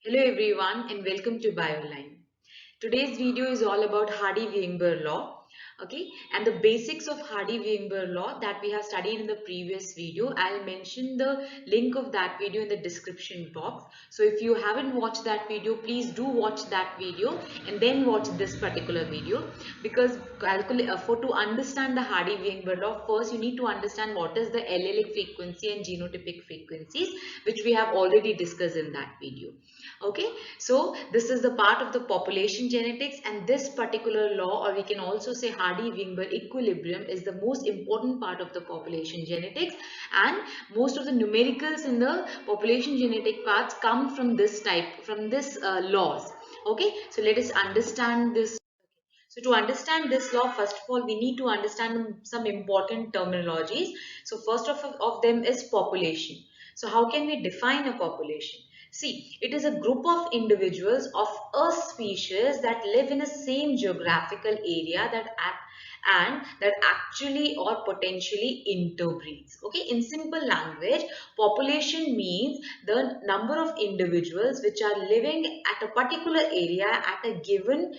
Hello everyone and welcome to BioLine. Today's video is all about Hardy-Weinberg law, okay, and the basics of Hardy-Weinberg law that we have studied in the previous video. I'll mention the link of that video in the description box. So if you haven't watched that video, please do watch that video and then watch this particular video, because to understand the Hardy-Weinberg law, first you need to understand what is the allelic frequency and genotypic frequencies, which we have already discussed in that video. Okay, so this is the part of the population genetics, and this particular law, or we can also say Hardy-Weinberg equilibrium, is the most important part of the population genetics, and most of the numericals in the population genetic parts come from this laws. Okay, so let us understand this. So to understand this law, first of all, we need to understand some important terminologies. So first of them is population. So how can we define a population? See, it is a group of individuals of a species that live in a same geographical area and that actually or potentially interbreeds. Okay, in simple language, population means the number of individuals which are living at a particular area at a given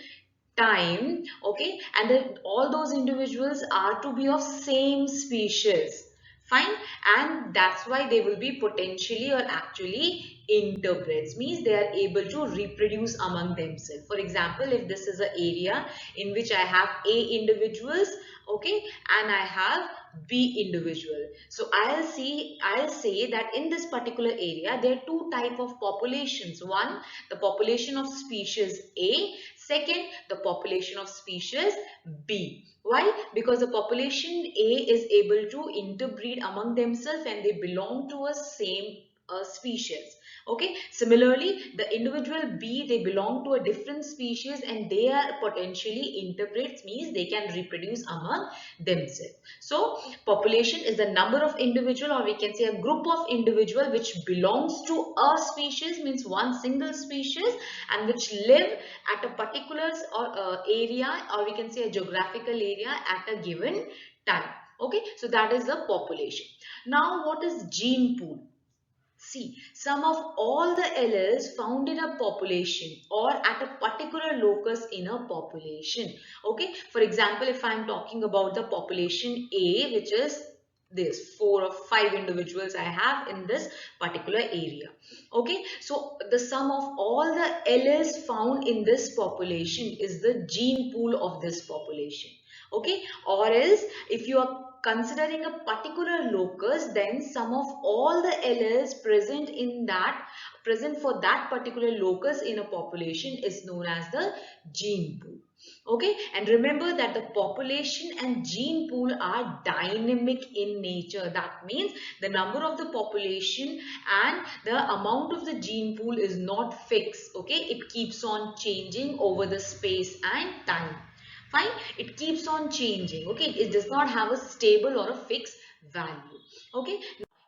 time, okay, and then all those individuals are to be of same species, fine, and that's why they will be potentially or actually interbreds, means they are able to reproduce among themselves. For example, if this is an area in which I have A individuals, okay, and I have B individual, so I'll say that in this particular area there are two type of populations. One, the population of species A. Second, the population of species B. Why? Because the population A is able to interbreed among themselves and they belong to a same species. Okay. Similarly, the individual B, they belong to a different species and they are potentially interbreds, means they can reproduce among themselves. So, population is the number of individual, or we can say a group of individual which belongs to a species, means one single species, and which live at a particular area, or we can say a geographical area at a given time. Okay, so that is the population. Now, what is gene pool? See, sum of all the alleles found in a population or at a particular locus in a population. Okay, for example, if I am talking about the population A, which is this 4 or 5 individuals I have in this particular area. Okay, so the sum of all the alleles found in this population is the gene pool of this population. Okay, or else if you are considering a particular locus, then sum of all the alleles present for that particular locus in a population is known as the gene pool. Okay, and remember that the population and gene pool are dynamic in nature. That means the number of the population and the amount of the gene pool is not fixed. Okay, it keeps on changing over the space and time. Fine, it keeps on changing. Okay, it does not have a stable or a fixed value. Okay,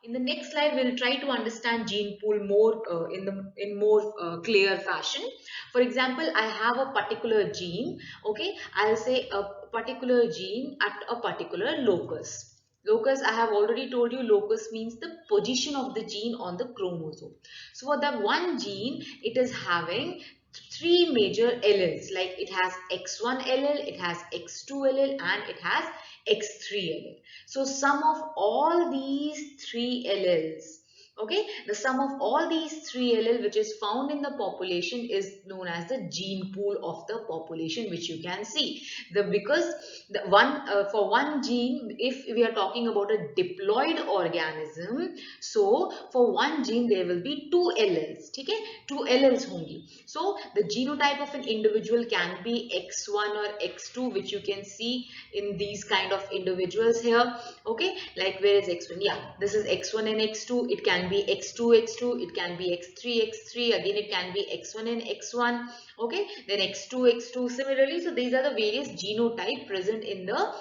in the next slide we'll try to understand gene pool more in more clear fashion. For example, I have a particular gene. Okay, I'll say a particular gene at a particular locus. Locus, I have already told you, locus means the position of the gene on the chromosome. So for that one gene, it is having three major alleles, like it has X1 allele, it has X2 allele, and it has X3 allele. So sum of all these three alleles, okay, the sum of all these three allele which is found in the population is known as the gene pool of the population, which you can see. Because the one for one gene, if we are talking about a diploid organism, so for one gene there will be two alleles. Okay, two alleles only. So the genotype of an individual can be X1 or X2, which you can see in these kind of individuals here. Okay, like where is X1? Yeah, this is X1 and X2. It can be X2 X2, it can be X3 X3, again it can be X1 and X1. Okay, then X2 X2. Similarly, so these are the various genotype present in the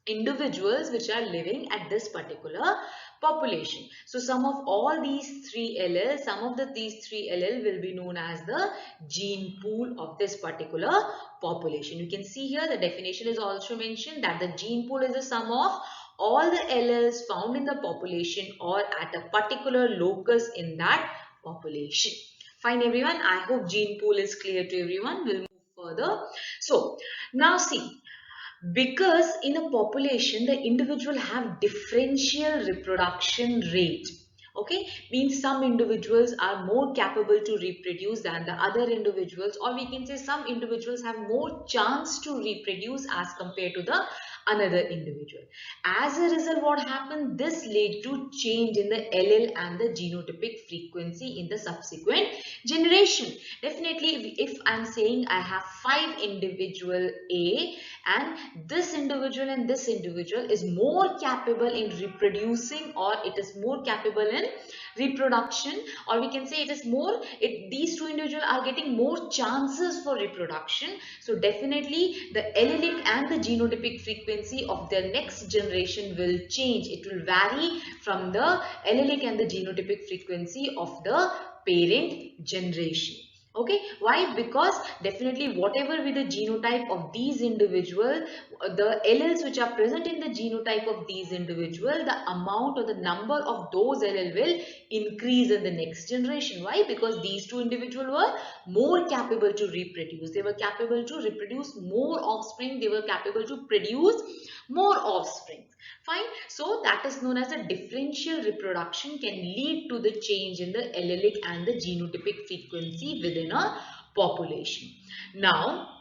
individuals which are living at this particular population. So sum of all these three alleles, these three alleles will be known as the gene pool of this particular population. You can see here the definition is also mentioned that the gene pool is the sum of all the alleles found in the population or at a particular locus in that population. Fine, everyone. I hope gene pool is clear to everyone. We'll move further. So now see, because in a population the individual have differential reproduction rate. Okay, means some individuals are more capable to reproduce than the other individuals, or we can say some individuals have more chance to reproduce as compared to the another individual. As a result, what happened, this led to change in the allele and the genotypic frequency in the subsequent generation. Definitely, if I'm saying I have 5 individual A, and this individual and this individual is more capable in reproducing, or it is more capable in reproduction, or we can say it is more, these two individuals are getting more chances for reproduction. So definitely the allelic and the genotypic frequency of their next generation will change. It will vary from the allelic and the genotypic frequency of the parent generation. Okay, why? Because definitely whatever be the genotype of these individual, the alleles which are present in the genotype of these individual, the amount or the number of those allele will increase in the next generation. Why? Because these two individuals were more capable to reproduce. They were capable to reproduce more offspring. They were capable to produce more offspring. Fine. So that is known as a differential reproduction, can lead to the change in the allelic and the genotypic frequency within a population. Now,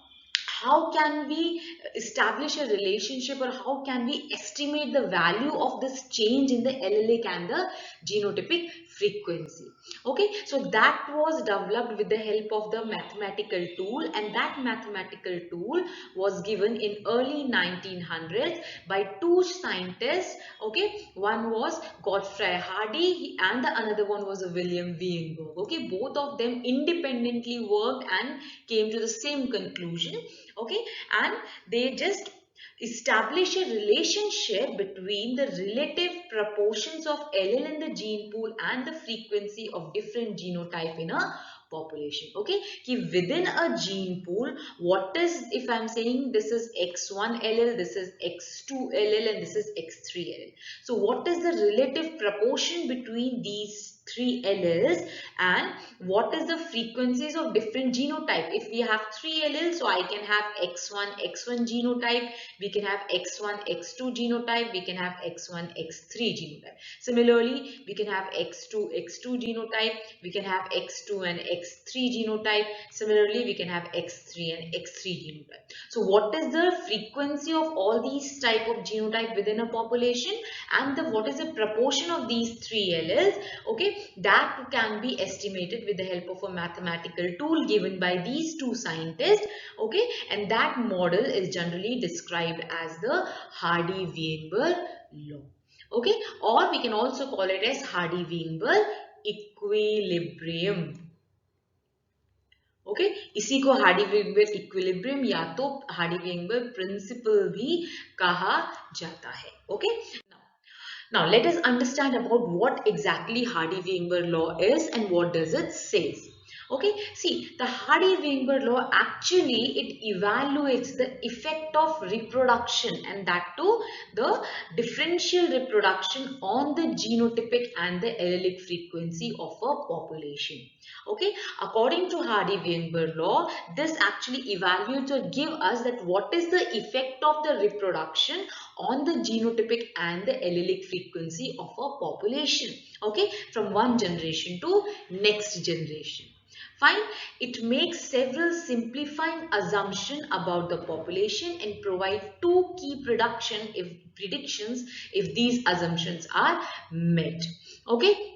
how can we establish a relationship, or how can we estimate the value of this change in the allelic and the genotypic frequency? Okay, so that was developed with the help of the mathematical tool, and that mathematical tool was given in early 1900s by two scientists. Okay, one was Godfrey Hardy and the another one was William Weinberg. Okay, both of them independently worked and came to the same conclusion. Okay, and they just establish a relationship between the relative proportions of allele in the gene pool and the frequency of different genotype in a population. Okay, कि within a gene pool, what is, if I'm saying this is X1 allele, this is X2 allele, and this is X3 allele. So what is the relative proportion between these three alleles, and what is the frequencies of different genotype? If we have three alleles, so I can have X1 genotype, we can have X1 X2 genotype, we can have X1 X3 genotype. Similarly, we can have X2 genotype, we can have X2 and X3 genotype. Similarly, we can have X3 and X3 genotype. So what is the frequency of all these type of genotype within a population, and what is the proportion of these three alleles? Okay, that can be estimated with the help of a mathematical tool given by these two scientists. Okay, and that model is generally described as the Hardy-Weinberg law. Okay, or we can also call it as Hardy-Weinberg equilibrium. Okay इसी को हार्डी-वेइनबर्ग equilibrium या तो हार्डी-वेइनबर्ग principal भी कहा जाता है. Okay, now let us understand about what exactly Hardy-Weinberg law is and what does it says. Okay, see, the Hardy-Weinberg law actually it evaluates the effect of reproduction, and that too the differential reproduction on the genotypic and the allelic frequency of a population. Okay, according to Hardy-Weinberg law, this actually evaluates or give us that what is the effect of the reproduction on the genotypic and the allelic frequency of a population. Okay, from one generation to next generation. Fine, it makes several simplifying assumptions about the population and provide two key predictions if these assumptions are met. Okay.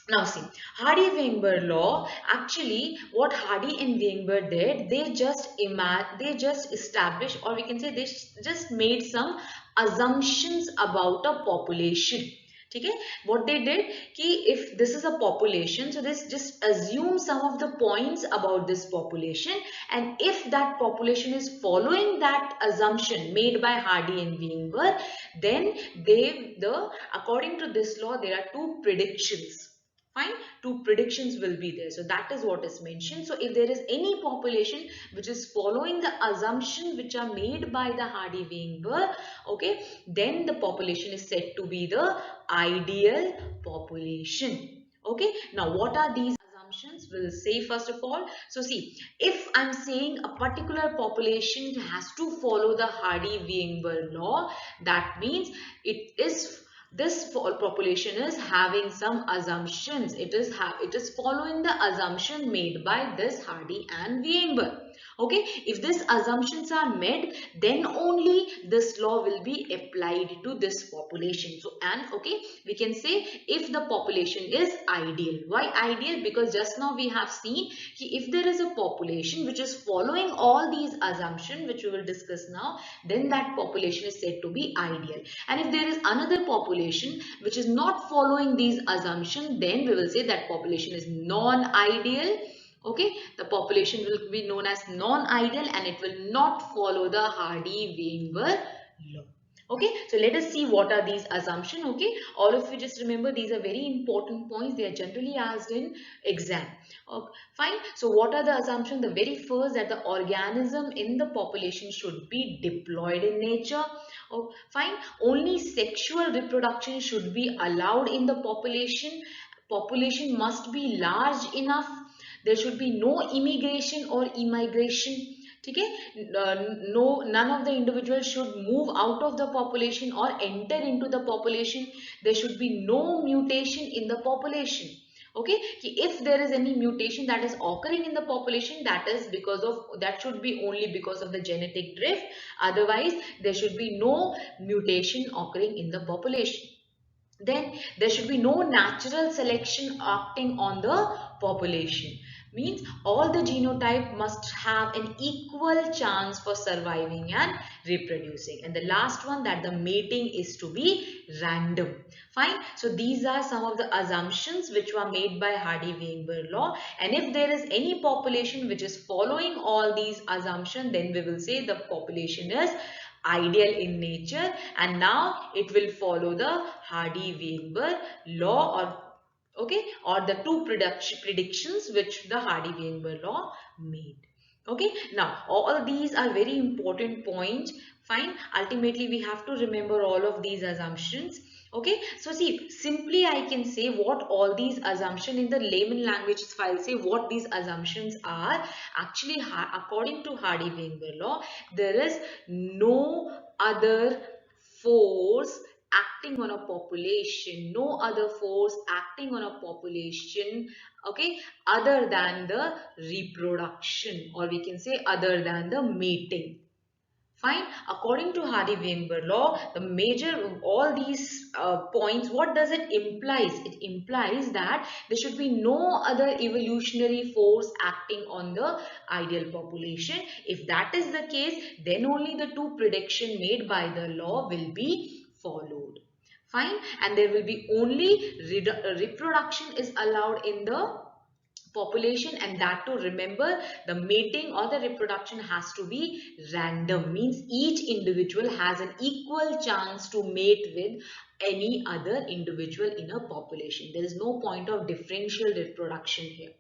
Now see, Hardy-Weinberg law, actually what Hardy and Weinberg did, they just established, or we can say they just made some assumptions about a population. Okay, what they did कि if this is a population, so this just assume some of the points about this population, and if that population is following that assumption made by Hardy and Weinberg, then according to this law there are two predictions. Fine, two predictions will be there. So that is what is mentioned. So if there is any population which is following the assumption which are made by the Hardy-Weinberg, okay, then the population is said to be the ideal population. Okay, now what are these assumptions? we'll say first of all. So see, if I'm saying a particular population has to follow the Hardy-Weinberg law, that means it is this population is having some assumptions. It is following the assumption made by this Hardy and Weinberg. Okay, if these assumptions are met, then only this law will be applied to this population. So, and okay, we can say if the population is ideal. Why ideal? Because just now we have seen if there is a population which is following all these assumptions which we will discuss now, then that population is said to be ideal. And if there is another population which is not following these assumptions, then we will say that population is non-ideal. Okay, the population will be known as non-ideal and it will not follow the Hardy-Weinberg law. Okay, so let us see what are these assumptions. Okay, all of you just remember these are very important points. They are generally asked in exam. Okay, fine. So what are the assumptions? The very first, that the organism in the population should be diploid in nature. Oh, fine. Only sexual reproduction should be allowed in the population. Population must be large enough. There should be no immigration or immigration. Okay, none of the individuals should move out of the population or enter into the population. There should be no mutation in the population. Okay, if there is any mutation that is occurring in the population, that should be only because of the genetic drift. Otherwise, there should be no mutation occurring in the population. Then there should be no natural selection acting on the population. Means all the genotype must have an equal chance for surviving and reproducing. And the last one, that the mating is to be random. Fine. So these are some of the assumptions which were made by Hardy-Weinberg law. And if there is any population which is following all these assumptions, then we will say the population is ideal in nature, and now it will follow the Hardy-Weinberg law, or the two predictions which the Hardy-Weinberg law made. Okay, now all these are very important points. Fine, ultimately we have to remember all of these assumptions. Okay, so see, simply I can say what all these assumptions in the layman language, if I'll say what these assumptions are. Actually, according to Hardy-Weinberg law, there is no other force acting on a population, no other force acting on a population, okay, other than the reproduction, or we can say other than the mating. Fine. According to Hardy-Weinberg law, the major of all these points, what does it implies? It implies that there should be no other evolutionary force acting on the ideal population. If that is the case, then only the two predictions made by the law will be followed. Fine. And there will be only reproduction is allowed in the population, and that to remember, the mating or the reproduction has to be random. Means each individual has an equal chance to mate with any other individual in a population. There is no point of differential reproduction here.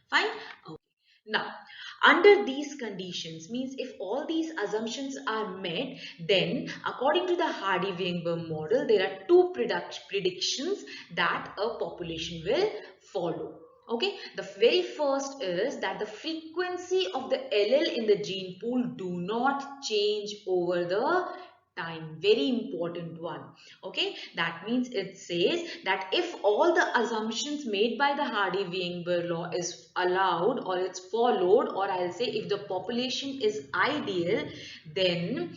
Fine. Okay. Now, under these conditions, means if all these assumptions are met, then according to the Hardy-Weinberg model, there are two predictions that a population will follow. Okay, the very first is that the frequency of the allele in the gene pool do not change over the time. Very important one. Okay, that means it says that if all the assumptions made by the Hardy-Weinberg law is allowed or it's followed, or I'll say if the population is ideal, then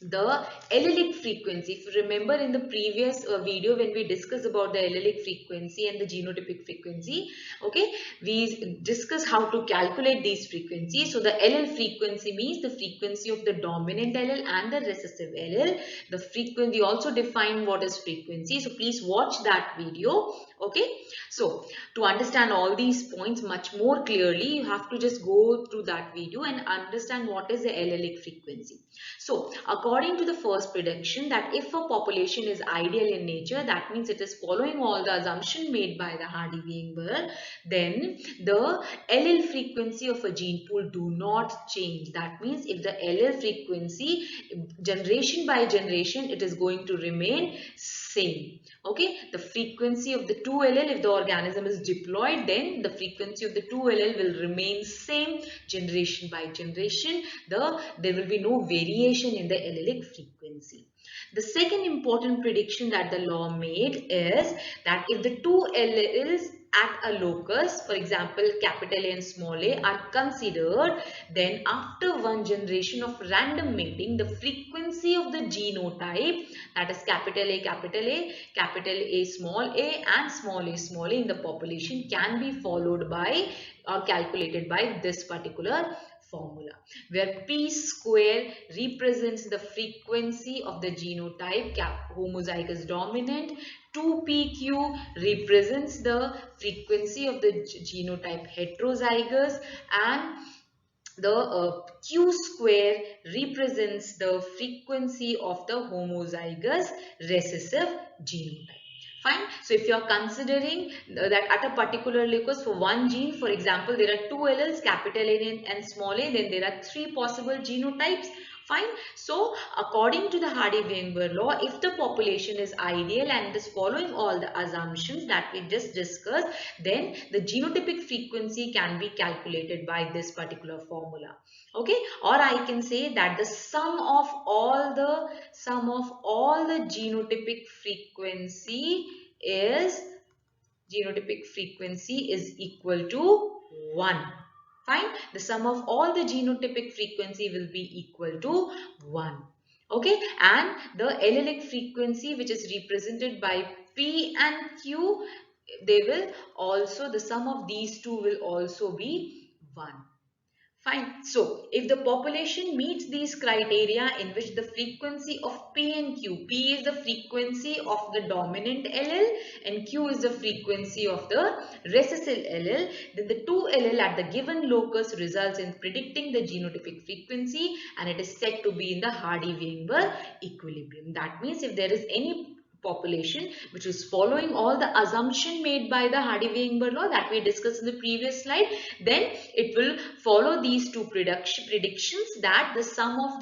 the allelic frequency, if you remember in the previous video when we discussed about the allelic frequency and the genotypic frequency, okay, we discussed how to calculate these frequencies. So the allele frequency means the frequency of the dominant allele and the recessive allele. The frequency, we also define what is frequency, so please watch that video. Okay, so to understand all these points much more clearly, you have to just go through that video and understand what is the allelic frequency. So according to the first prediction, that if a population is ideal in nature, that means it is following all the assumptions made by the Hardy-Weinberg, then the allele frequency of a gene pool do not change. That means if the allele frequency generation by generation, it is going to remain same. Okay, the frequency of the two 2 allele, if the organism is diploid, then the frequency of the 2 allele will remain same generation by generation. There will be no variation in the allelic frequency. The second important prediction that the law made is that if the 2 alleles at a locus, for example capital A and small a, are considered, then after one generation of random mating, the frequency of the genotype, that is capital A, capital A small a and small a in the population can be followed by or calculated by this particular formula, where p square represents the frequency of the genotype homozygous dominant, 2pq represents the frequency of the genotype heterozygous, and the q square represents the frequency of the homozygous recessive genotype. Fine. So if you are considering that at a particular locus for one gene, for example, there are 2 alleles, capital A and small a, then there are 3 possible genotypes. Fine. So according to the Hardy-Weinberg law, if the population is ideal and is following all the assumptions that we just discussed, then the genotypic frequency can be calculated by this particular formula. Okay, or I can say that the sum of all the genotypic frequency is equal to 1. Fine. The sum of all the genotypic frequency will be equal to 1. Okay. And the allelic frequency, which is represented by P and Q, the sum of these two will also be 1. Fine. So, if the population meets these criteria in which the frequency of P and Q, P is the frequency of the dominant allele and Q is the frequency of the recessive allele, then the 2 allele at the given locus results in predicting the genotypic frequency, and it is said to be in the Hardy-Weinberg equilibrium. That means if there is any population which is following all the assumption made by the Hardy-Weinberg law that we discussed in the previous slide, then it will follow these two predictions that the sum of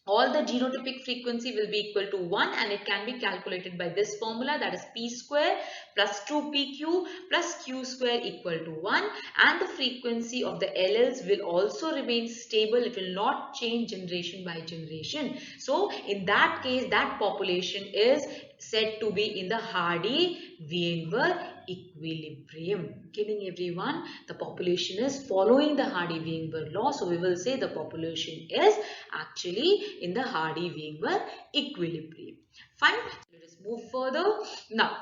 all the genotypic frequency will be equal to 1, and it can be calculated by this formula, that is p square plus 2pq plus q square equal to 1, and the frequency of the alleles will also remain stable. It will not change generation by generation. So in that case, that population is said to be in the Hardy-Weinberg equilibrium. Giving everyone, the population is following the Hardy-Weinberg law. So we will say the population is actually in the Hardy-Weinberg equilibrium. Fine. Let us move further. Now,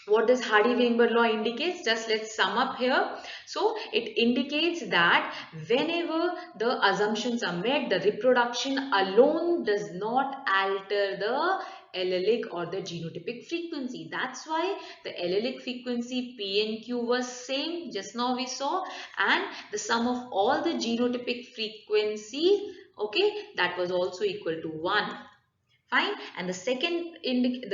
what does Hardy-Weinberg law indicates? Just let's sum up here. So it indicates that whenever the assumptions are met, the reproduction alone does not alter the allelic or the genotypic frequency. That's why the allelic frequency P and Q was same, just now we saw, and the sum of all the genotypic frequency, okay, that was also equal to 1. Fine. And the second implication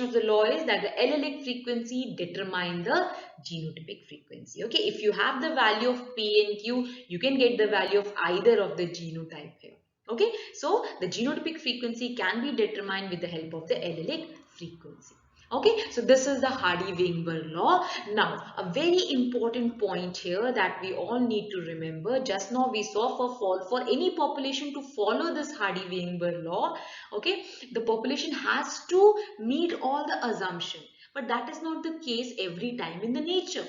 of the law is that the allelic frequency determine the genotypic frequency. Okay, if you have the value of P and Q, you can get the value of either of the genotype here. Okay, so the genotypic frequency can be determined with the help of the allelic frequency. Okay, so this is the Hardy-Weinberg law. Now, a very important point here that we all need to remember. Just now we saw for any population to follow this Hardy-Weinberg law, okay, the population has to meet all the assumptions. But that is not the case every time in the nature.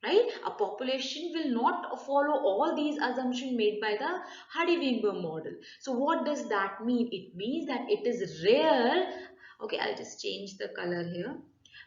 Right? A population will not follow all these assumptions made by the Hardy-Weinberg model. So what does that mean? It means that it is rare. Okay, I'll just change the color here.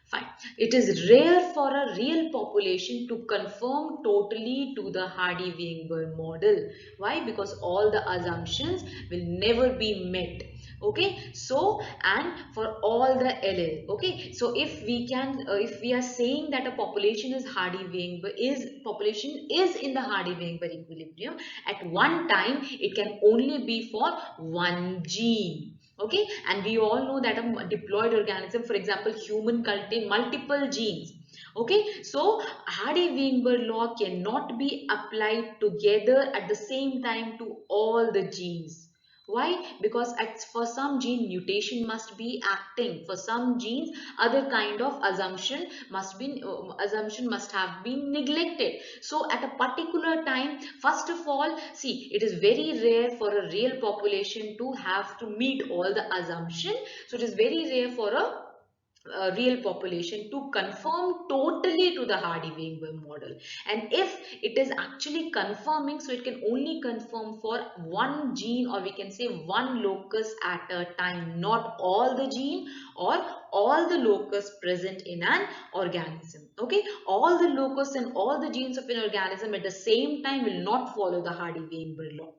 Fine. It is rare for a real population to conform totally to the Hardy-Weinberg model. Why? Because all the assumptions will never be met. Okay, so and for all the allele. Okay, so if we are saying that a population is Hardy-Weinberg population is in the Hardy-Weinberg equilibrium, at one time it can only be for one gene. Okay, and we all know that a diploid organism, for example human, contain multiple genes. Okay, so Hardy-Weinberg law cannot be applied together at the same time to all the genes. Why? Because for some gene mutation must be acting. For some genes, other kind of assumption must have been neglected. So at a particular time, first of all, see, it is very rare for a real population to have to meet all the assumption. So it is very rare for a real population to conform totally to the Hardy-Weinberg model. And if it is actually conforming, so it can only conform for one gene, or we can say one locus at a time, not all the gene or all the locus present in an organism. Okay, all the locus and all the genes of an organism at the same time will not follow the Hardy-Weinberg law.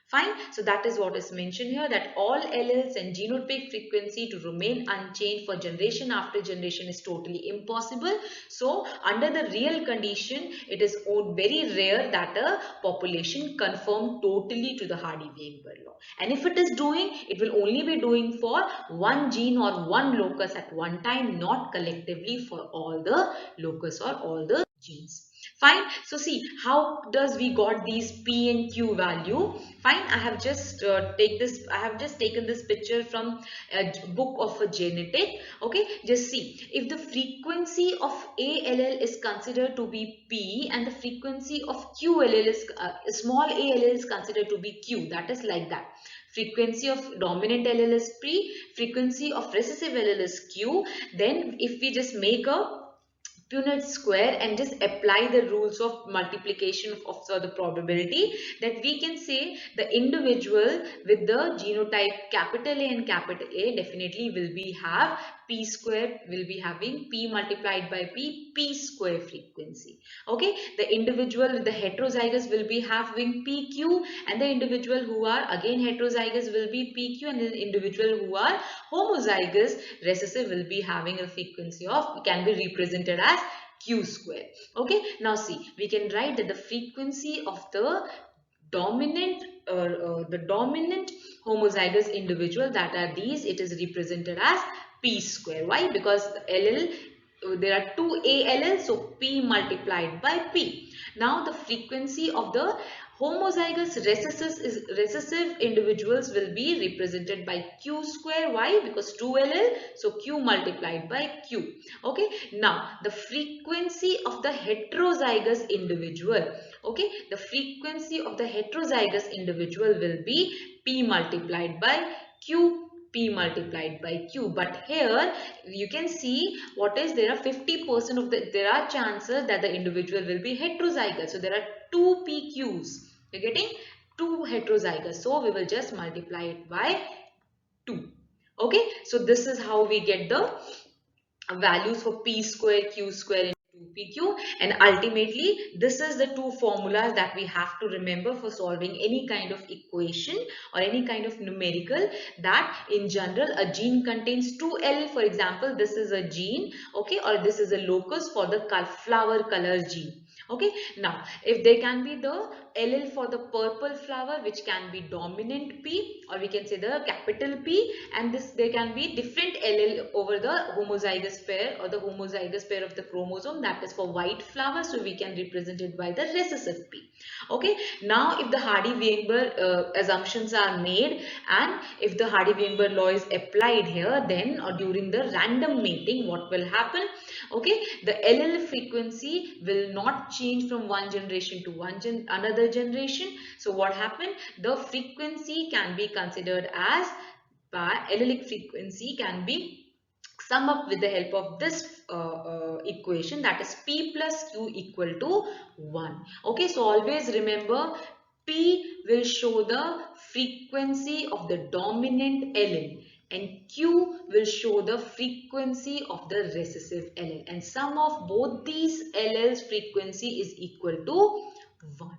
Fine. So that is what is mentioned here, that all alleles and genotypic frequency to remain unchanged for generation after generation is totally impossible. So under the real condition, it is very rare that a population conform totally to the Hardy-Weinberg law. And if it is doing, it will only be doing for one gene or one locus at one time, not collectively for all the locus or all the genes. Fine. So see, how does we got these P and Q value? Fine. I have just taken this picture from a book of a genetic. Okay. Just see, if the frequency of A allele is considered to be P and the frequency of Q allele is small a allele is considered to be Q. That is like that. Frequency of dominant allele is P. Frequency of recessive allele is Q. Then if we just make a Punnett square and just apply the rules of multiplication of the probability, that we can say the individual with the genotype capital A and capital A definitely will be have P square, will be having P multiplied by P square frequency. Okay, the individual with the heterozygous will be having PQ, and the individual who are again heterozygous will be PQ, and the individual who are homozygous recessive will be having a frequency of, can be represented as Q square. Okay, now see, we can write that the frequency of the dominant homozygous individual, that are these, it is represented as P square. Why? Because the allele, there are two A alleles, so P multiplied by P. Now the frequency of the homozygous recessive individuals will be represented by Q square. Why? Because 2 allele, so Q multiplied by Q. Okay. Now the frequency of the heterozygous individual, okay, the frequency of the heterozygous individual will be P multiplied by Q, P multiplied by Q. But here you can see what is, there are 50% of there are chances that the individual will be heterozygous. So there are 2 PQs. You're getting 2 heterozygous. So we will just multiply it by 2. Okay. So this is how we get the values for P square, Q square into 2PQ, and ultimately this is the two formulas that we have to remember for solving any kind of equation or any kind of numerical, that in general a gene contains 2 allele. For example, this is a gene, okay, or this is a locus for the flower color gene. Okay, now if there can be the allele for the purple flower, which can be dominant P, or we can say the capital P, and this there can be different allele over the homozygous pair or the homozygous pair of the chromosome, that is for white flower, so we can represent it by the recessive P. Okay, now if the Hardy-Weinberg assumptions are made, and if the Hardy-Weinberg law is applied here, then or during the random mating, what will happen? Okay, the allele frequency will not change from one generation to another generation. So what happened? The frequency can be considered as, by allelic frequency can be sum up with the help of this equation, that is P plus Q equal to 1. Okay, so always remember, P will show the frequency of the dominant allele and Q will show the frequency of the recessive allele, and sum of both these alleles frequency is equal to 1.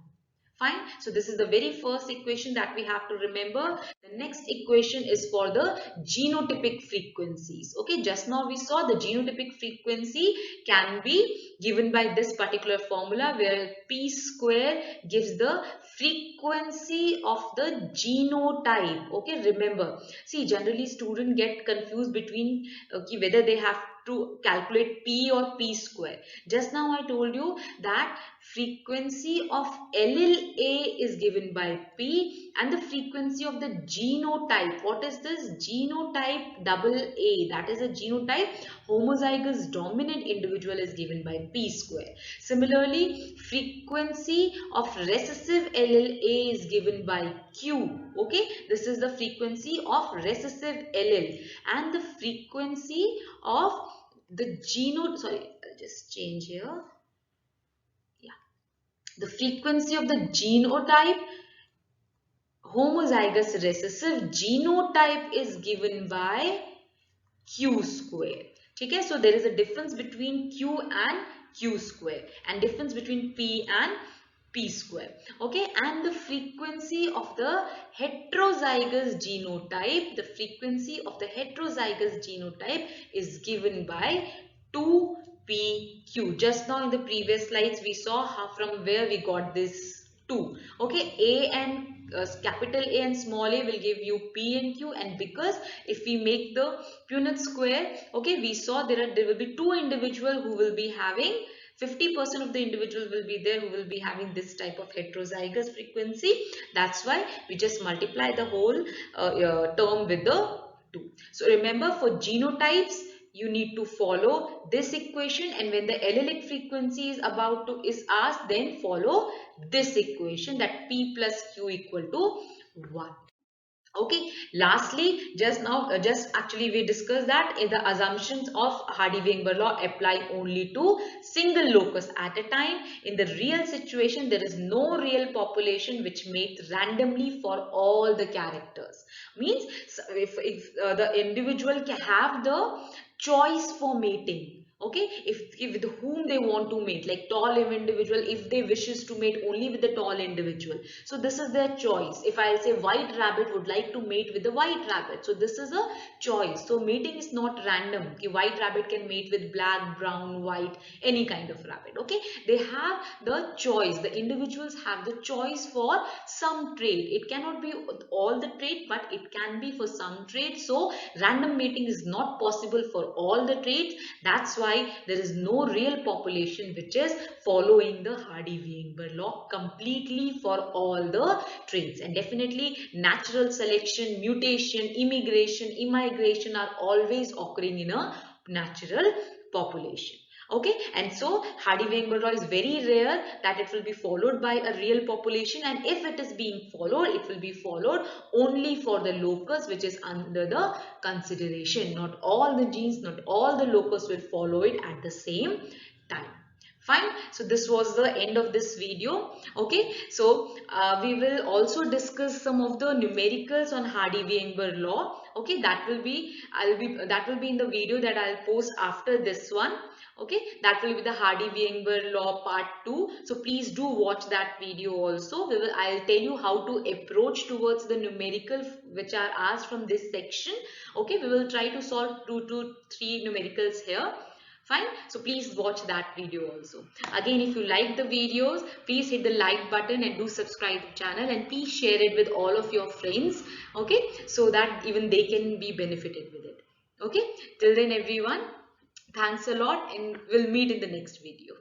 Fine. So this is the very first equation that we have to remember. The next equation is for the genotypic frequencies. Okay, just now we saw the genotypic frequency can be given by this particular formula, where P square gives the frequency of the genotype. Okay, remember, see, generally students get confused between whether they have to calculate P or P square. Just now I told you that frequency of allele A is given by P, and the frequency of the genotype. What is this? Genotype double A. That is a genotype homozygous dominant individual is given by P square. Similarly, frequency of recessive allele A is given by Q. Okay, this is the frequency of recessive allele, and the frequency of the I'll just change here. The frequency of the genotype homozygous recessive genotype is given by Q square. Okay, so there is a difference between Q and Q square, and difference between P and P square. Okay, and the frequency of the heterozygous genotype, is given by 2PQ. Just now in the previous slides we saw how from where we got this 2. Okay, A and capital A and small a will give you P and Q, and because if we make the Punnett square, okay, we saw there will be two individuals who will be having 50% of the individual will be there who will be having this type of heterozygous frequency. That's why we just multiply the whole term with the 2. So remember, for genotypes you need to follow this equation, and when the allelic frequency is asked, then follow this equation, that P plus Q equal to 1. Okay, lastly, just actually we discussed that the assumptions of Hardy-Weinberg law apply only to single locus at a time. In the real situation, there is no real population which mates randomly for all the characters. Means if the individual can have the choice for mating. Okay, if with whom they want to mate, like tall individual, if they wishes to mate only with the tall individual, so this is their choice. If I'll say white rabbit would like to mate with the white rabbit, so this is a choice. So mating is not random. Okay, white rabbit can mate with black, brown, white, any kind of rabbit. Okay, they have the choice. The individuals have the choice for some trait. It cannot be all the trait, but it can be for some trait. So random mating is not possible for all the traits. That's why there is no real population which is following the Hardy-Weinberg law completely for all the traits. And definitely natural selection, mutation, immigration are always occurring in a natural population. Okay, and so Hardy-Weinberg law is very rare that it will be followed by a real population, and if it is being followed, it will be followed only for the locus which is under the consideration. Not all the genes, not all the locus will follow it at the same time. Fine, so this was the end of this video. Okay, so we will also discuss some of the numericals on Hardy-Weinberg law. Okay, that will be in the video that I'll post after this one. Okay, that will be the Hardy-Weinberg law part 2. So please do watch that video also. I'll tell you how to approach towards the numerical which are asked from this section. Okay, we will try to solve 2 to 3 numericals here. Fine, so please watch that video also. Again, if you like the videos, please hit the like button and do subscribe to the channel, and please share it with all of your friends. Okay, so that even they can be benefited with it. Okay, till then everyone, thanks a lot, and we'll meet in the next video.